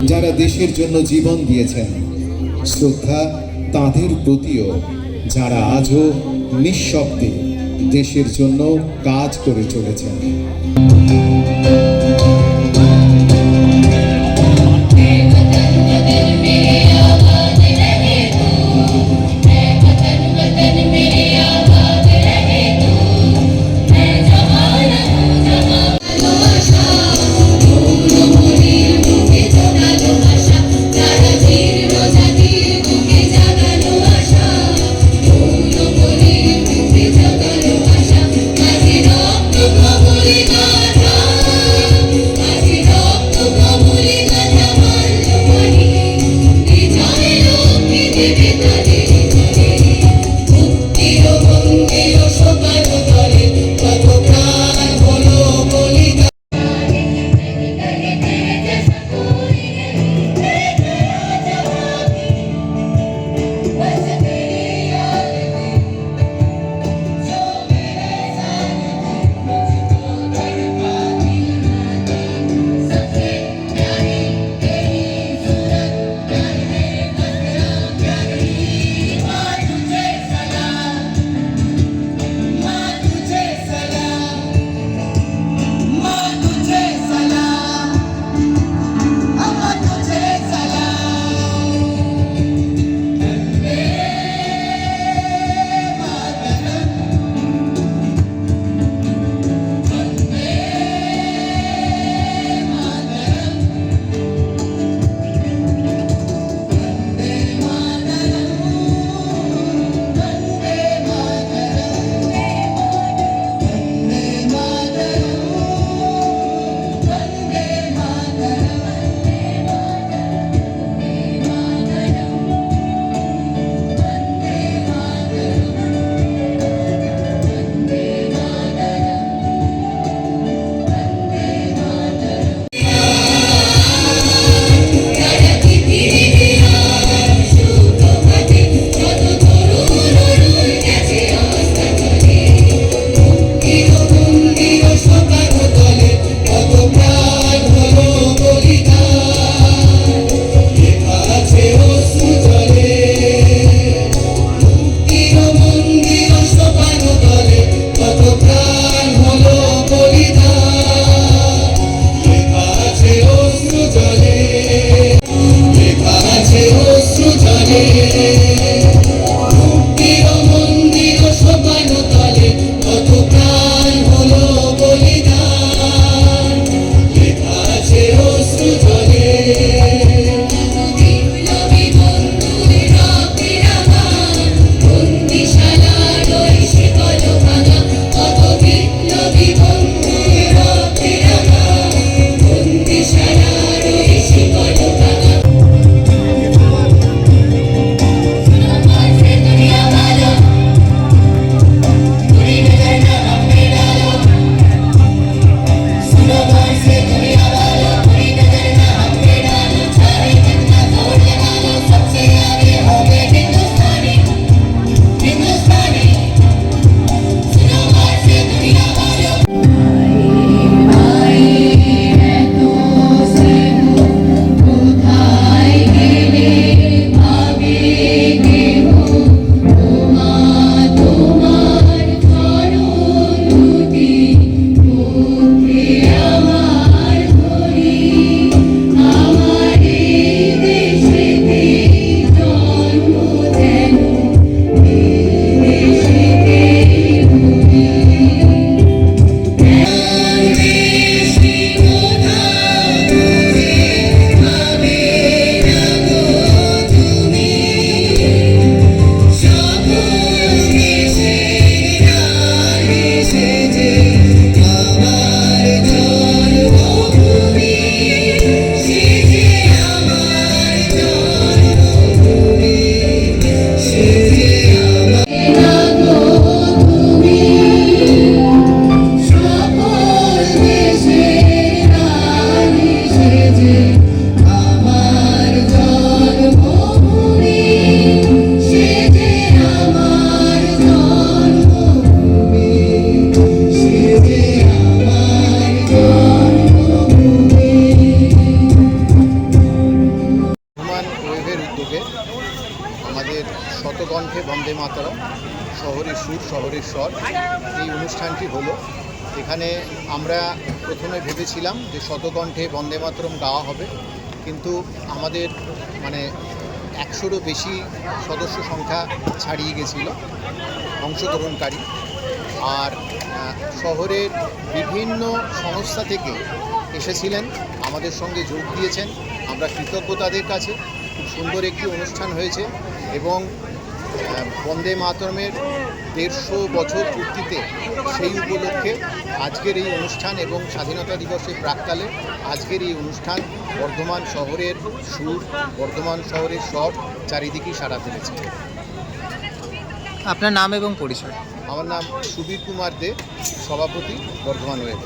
যারা দেশের জন্য জীবন দিয়েছেন, শ্রদ্ধা তাদের প্রতিও, যারা আজও নিঃশব্দে দেশের জন্য কাজ করে চলেছেন। Holy God. শতকণ্ঠে বন্দে মাতরম, শহরের সুর শহরের স্বর, এই অনুষ্ঠানটি হলো। এখানে আমরা প্রথমে ভেবেছিলাম যে শতকণ্ঠে বন্দে মাতরম গাওয়া হবে, কিন্তু আমাদের মানে 100-রও বেশি সদস্য সংখ্যা ছাড়িয়ে গেছিল অংশগ্রহণকারী। আর শহরের বিভিন্ন সংস্থা থেকে এসেছিলেন, আমাদের সঙ্গে যোগ দিয়েছেন। আমরা কৃতজ্ঞ তাদের কাছে। খুব সুন্দর একটি অনুষ্ঠান হয়েছে এবং বন্দে মাতরমের 150 বছর পূর্তিতে সেই উপলক্ষে আজকের এই অনুষ্ঠান এবং স্বাধীনতা দিবসের প্রাক্কালে আজকের এই অনুষ্ঠান বর্ধমান শহরের সুর, বর্ধমান শহরের স্বর চারিদিকেই সাড়া ফেলেছে। আপনার নাম এবং পরিচয়? আমার নাম সুবীর কুমার দে, সভাপতি, বর্ধমান ওয়েব।